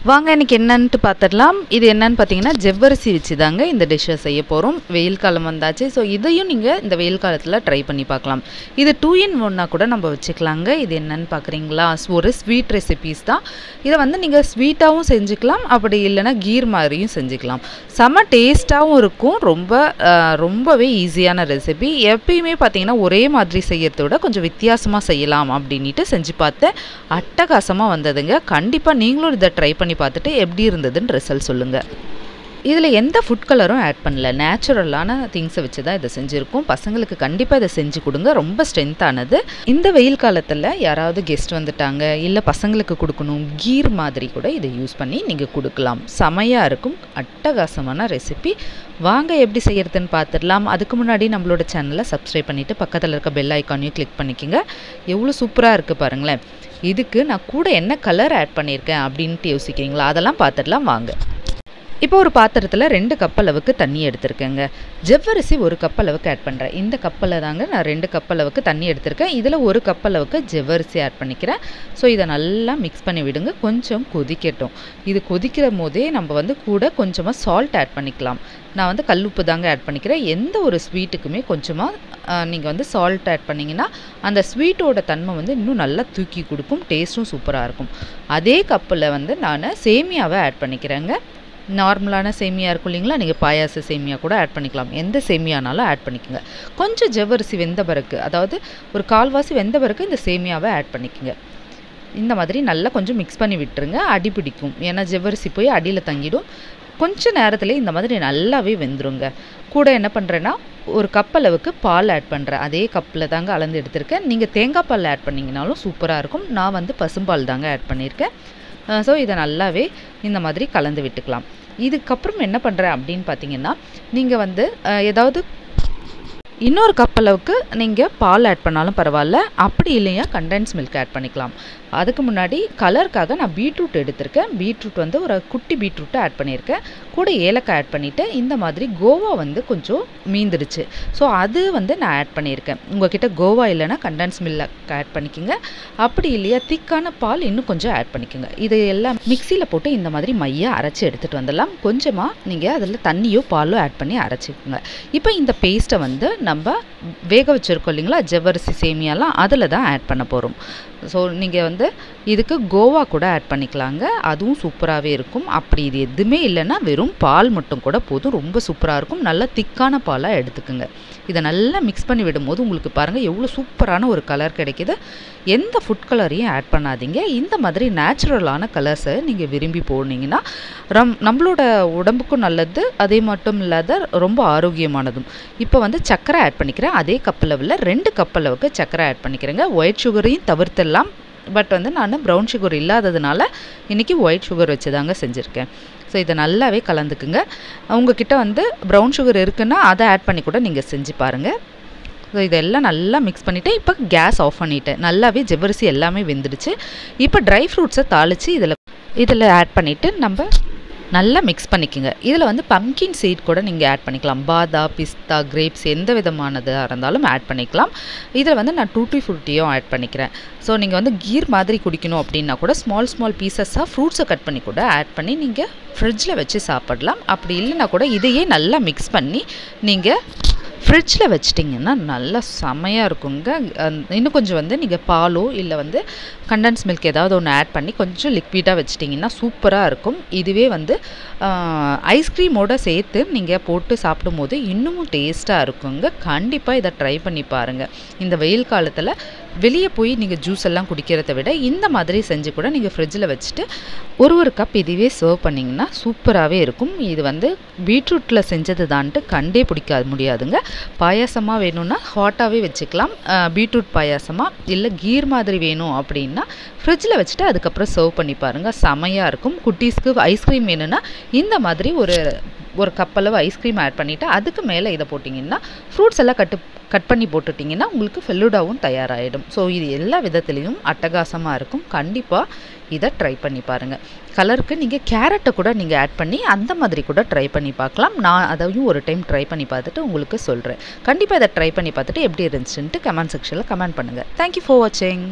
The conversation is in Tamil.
வாங்க இன்னைக்கு என்னன்னு பார்த்துடலாம். இது என்னன்னு பார்த்தீங்கன்னா ஜவ்வரிசி வச்சு தாங்க இந்த டிஷ்ஷை செய்ய போகிறோம். வெயில் காலம் வந்தாச்சு. ஸோ இதையும் நீங்கள் இந்த வெயில் காலத்தில் ட்ரை பண்ணி பார்க்கலாம். இது 2 in 1 கூட நம்ம வச்சுக்கலாங்க. இது என்னன்னு பார்க்குறீங்களா? ஒரு ஸ்வீட் ரெசிபீஸ் தான். இதை வந்து நீங்கள் ஸ்வீட்டாகவும் செஞ்சுக்கலாம், அப்படி இல்லைன்னா கீர் மாதிரியும் செஞ்சுக்கலாம். செம்ம டேஸ்ட்டாகவும் இருக்கும். ரொம்பவே ஈஸியான ரெசிபி. எப்பயுமே பார்த்தீங்கன்னா ஒரே மாதிரி செய்யறத விட கொஞ்சம் வித்தியாசமாக செய்யலாம் அப்படின்ட்டு செஞ்சு பார்த்தேன். அட்டகாசமாக வந்ததுங்க. கண்டிப்பாக நீங்களும் இதை ட்ரை பண்ணி பார்த்துட்டு எப்படி இருந்ததுன்னு ரிசல்ட் சொல்லுங்கள். இதில் எந்த ஃபுட் கலரும் ஆட் பண்ணல. நேச்சுரலான திங்ஸை வச்சு தான் இதை செஞ்சுருக்கோம். பசங்களுக்கு கண்டிப்பாக இதை செஞ்சு கொடுங்க. ரொம்ப ஸ்ட்ரென்த்தானது. இந்த வெயில் காலத்தில் யாராவது கெஸ்ட் வந்துட்டாங்க, இல்லை பசங்களுக்கு கொடுக்கணும், கீர் மாதிரி கூட இதை யூஸ் பண்ணி நீங்கள் கொடுக்கலாம். செமையாக இருக்கும். அட்டகாசமான ரெசிபி. வாங்க எப்படி செய்கிறதுன்னு பார்த்துடலாம். அதுக்கு முன்னாடி நம்மளோட சேனலை சப்ஸ்கிரைப் பண்ணிவிட்டு பக்கத்தில் இருக்க பெல் ஐக்கானையும் கிளிக் பண்ணிக்கோங்க. எவ்வளோ சூப்பராக இருக்குது பாருங்களேன். இதுக்கு நான் கூட என்ன கலர் ஆட் பண்ணியிருக்கேன் அப்படின்ட்டு யோசிக்கிறீங்களா? அதெல்லாம் பார்த்துடலாம் வாங்க. இப்போ ஒரு பாத்திரத்தில் 2 கப் அளவுக்கு தண்ணி எடுத்திருக்கேங்க. ஜவ்வரிசி 1 கப் அளவுக்கு ஆட் பண்ணுறேன். இந்த கப்பில் தாங்க நான் 2 கப் அளவுக்கு தண்ணி எடுத்திருக்கேன். இதில் 1 கப் அளவுக்கு ஜவ்வரிசி ஆட் பண்ணிக்கிறேன். ஸோ இதை நல்லா மிக்ஸ் பண்ணி விடுங்க. கொஞ்சம் கொதிக்கட்டும். இது கொதிக்கிற போதே நம்ம வந்து கூட கொஞ்சமாக சால்ட் ஆட் பண்ணிக்கலாம். நான் வந்து கல்லுப்பு தாங்க ஆட் பண்ணிக்கிறேன். எந்த ஒரு ஸ்வீட்டுக்குமே கொஞ்சமாக நீங்கள் வந்து சால்ட் ஆட் பண்ணிங்கன்னா அந்த ஸ்வீட்டோட தன்மை வந்து இன்னும் நல்லா தூக்கி கொடுக்கும். டேஸ்ட்டும் சூப்பராக இருக்கும். அதே கப்பில் வந்து நான் சேமியாவை ஆட் பண்ணிக்கிறேங்க. நார்மலான சேமியா இருக்கும் இல்லைங்களா, நீங்கள் பாயாச சேமியா கூட ஆட் பண்ணிக்கலாம். எந்த சேமியானாலும் ஆட் பண்ணிக்கோங்க. கொஞ்சம் ஜவ்வரிசி வெந்த பிறகு, அதாவது ஒரு 1/4 வெந்த பிறகு இந்த சேமியாவை ஆட் பண்ணிக்கோங்க. இந்த மாதிரி நல்லா கொஞ்சம் மிக்ஸ் பண்ணி விட்டுருங்க. அடி பிடிக்கும். ஏன்னா ஜவ்வரிசி போய் அடியில் தங்கிடும். கொஞ்சம் நேரத்துலேயே இந்த மாதிரி நல்லாவே வெந்துருங்க. கூட என்ன பண்ணுறேன்னா 1 கப் அளவுக்கு பால் ஆட் பண்ணுறேன். அதே கப்பில் தாங்க அளந்து எடுத்திருக்கேன். நீங்கள் தேங்காய் பால் ஆட் பண்ணிங்கனாலும் சூப்பராக இருக்கும். நான் வந்து பசும்பால் தாங்க ஆட் பண்ணியிருக்கேன். ஸோ இதை நல்லாவே இந்த மாதிரி கலந்து விட்டுக்கலாம். இதுக்கப்புறம் என்ன பண்ணுறேன் அப்படின்னு பார்த்தீங்கன்னா, நீங்கள் வந்து ஏதாவது இன்னொரு கப் அளவுக்கு நீங்கள் பால் ஆட் பண்ணாலும் பரவாயில்ல, அப்படி இல்லையா கண்டென்ஸ் மில்க் ஆட் பண்ணிக்கலாம். அதுக்கு முன்னாடி கலருக்காக நான் பீட்ரூட் எடுத்திருக்கேன். பீட்ரூட் வந்து ஒரு குட்டி பீட்ரூட்டை ஆட் பண்ணியிருக்கேன். கூட ஏலக்காய் ஆட் பண்ணிவிட்டு இந்த மாதிரி கோவா வந்து கொஞ்சம் மீந்துடுச்சு. ஸோ அது வந்து நான் ஆட் பண்ணியிருக்கேன். உங்கள்கிட்ட கோவா இல்லைன்னா கண்டென்ஸ் மில்க் ஆட் பண்ணிக்கோங்க. அப்படி இல்லையா திக்கான பால் இன்னும் கொஞ்சம் ஆட் பண்ணிக்கோங்க. இது எல்லாம் மிக்சியில் போட்டு இந்த மாதிரி மையாக அரைச்சி எடுத்துகிட்டு வந்துடலாம். கொஞ்சமாக நீங்கள் அதில் தண்ணியோ பாலோ ஆட் பண்ணி அரைச்சிக்கோங்க. இப்போ இந்த பேஸ்ட்டை வந்து நம்ம வேக வச்சுருக்கோம் இல்லைங்களா, ஜவ்வரிசி சேமியாலாம் அதில் தான் ஆட் பண்ண போகிறோம். ஸோ நீங்கள் வந்து இதுக்கு கோவா கூட ஆட் பண்ணிக்கலாங்க. அதுவும் சூப்பராகவே இருக்கும். அப்படி இது எதுவுமே இல்லைன்னா வெறும் பால் மட்டும் கூட போதும். ரொம்ப சூப்பராக இருக்கும். நல்லா திக்கான பாலாக எடுத்துக்கோங்க. இதை நல்லா மிக்ஸ் பண்ணி விடும்போது உங்களுக்கு பாருங்கள் எவ்வளோ சூப்பரான ஒரு கலர் கிடைக்கிது. எந்த ஃபுட் கலரையும் ஆட் பண்ணாதீங்க. இந்த மாதிரி நேச்சுரலான கலர்ஸை நீங்கள் விரும்பி போனீங்கன்னா நம்மளோட உடம்புக்கும் நல்லது, அதே மட்டும் இல்லாத ரொம்ப ஆரோக்கியமானதும். இப்போ வந்து சர்க்கரை ஆட் பண்ணிக்கிறேன். அதே கப் அளவில் 2 கப் அளவுக்கு சர்க்கரை ஆட் பண்ணிக்கிறேங்க. ஒயிட் சுகரையும் தவிர்த்துடலாம். பட் வந்து நான் ப்ரௌன் சுகர் இல்லாததுனால இன்றைக்கி ஒயிட் சுகர் வச்சு தாங்க செஞ்சுருக்கேன். ஸோ இதை நல்லாவே கலந்துக்குங்க. உங்ககிட்ட வந்து ப்ரௌன் சுகர் இருக்குன்னா அதை ஆட் பண்ணி கூட நீங்கள் செஞ்சு பாருங்கள். ஸோ இதெல்லாம் நல்லா மிக்ஸ் பண்ணிவிட்டு இப்போ கேஸ் ஆஃப் பண்ணிவிட்டேன். நல்லாவே ஜவ்வரிசி எல்லாமே வெந்துடுச்சு. இப்போ ட்ரை ஃப்ரூட்ஸை தாளித்து இதில் ஆட் பண்ணிவிட்டு நம்ம நல்லா மிக்ஸ் பண்ணிக்கோங்க. இதில் வந்து பம்கின் சீட் கூட நீங்கள் ஆட் பண்ணிக்கலாம். பாதாம், பிஸ்தா, கிரேப்ஸ் எந்த விதமானதாக இருந்தாலும் ஆட் பண்ணிக்கலாம். இதில் வந்து நான் டூட்டி ஃப்ரூட்டியும் ஆட் பண்ணிக்கிறேன். ஸோ நீங்கள் வந்து கீர் மாதிரி குடிக்கணும் அப்படின்னா கூட ஸ்மால் பீசஸாக ஃப்ரூட்ஸை கட் பண்ணி கூட ஆட் பண்ணி நீங்கள் ஃப்ரிட்ஜில் வச்சு சாப்பிடலாம். அப்படி இல்லைன்னா கூட இதையே நல்லா மிக்ஸ் பண்ணி நீங்கள் ஃப்ரிட்ஜில் வச்சிட்டிங்கன்னா நல்லா செமையாக இருக்குங்க. இன்னும் கொஞ்சம் வந்து நீங்கள் பாலோ இல்லை வந்து கண்டென்ஸ் மில்க் ஏதாவது ஒன்று ஆட் பண்ணி கொஞ்சம் லிக்விடாக வச்சிட்டிங்கன்னா சூப்பராக இருக்கும். இதுவே வந்து ஐஸ்கிரீமோடு சேர்த்து நீங்கள் போட்டு சாப்பிடும்போது இன்னமும் டேஸ்ட்டாக இருக்குங்க. கண்டிப்பாக இதை ட்ரை பண்ணி பாருங்கள். இந்த வெயில் காலத்தில் வெளியே போய் நீங்கள் ஜூஸ் எல்லாம் குடிக்கிறத விட இந்த மாதிரி செஞ்சு கூட நீங்கள் ஃப்ரிட்ஜில் வச்சுட்டு ஒரு கப் இதுவே சர்வ் பண்ணிங்கன்னா சூப்பராகவே இருக்கும். இது வந்து பீட்ரூட்டில் செஞ்சது தான்ட்டு கண்டே பிடிக்க முடியாதுங்க. பாயாசமாக வேணும்னா ஹாட்டாகவே வச்சுக்கலாம். பீட்ரூட் பாயாசமாக இல்லை கீர் மாதிரி வேணும் அப்படின்னா ஃப்ரிட்ஜில் வச்சுட்டு அதுக்கப்புறம் சர்வ் பண்ணி பாருங்கள். செமையாக இருக்கும். குட்டீஸ்க்கு ஐஸ்கிரீம் வேணும்னா இந்த மாதிரி ஒரு கப் அளவு ஐஸ்கிரீம் ஆட் பண்ணிவிட்டு அதுக்கு மேலே இதை போட்டிங்கன்னா ஃப்ரூட்ஸ் எல்லாம் கட் பண்ணி போட்டுட்டிங்கன்னா உங்களுக்கு ஃபெல்லுடாவும் தயாராகிடும். ஸோ இது எல்லா விதத்துலேயும் அட்டகாசமாக இருக்கும். கண்டிப்பாக இதை ட்ரை பண்ணி பாருங்கள். கலருக்கு நீங்கள் கேரட்டை கூட நீங்கள் ஆட் பண்ணி அந்த மாதிரி கூட ட்ரை பண்ணி பார்க்கலாம். நான் அதையும் ஒரு டைம் ட்ரை பண்ணி பார்த்துட்டு உங்களுக்கு சொல்கிறேன். கண்டிப்பாக இதை ட்ரை பண்ணி பார்த்துட்டு எப்படி இருந்துச்சுன்ட்டு கமெண்ட் செக்ஷனில் கமெண்ட் பண்ணுங்கள். தேங்க்யூ ஃபார் வாட்சிங்.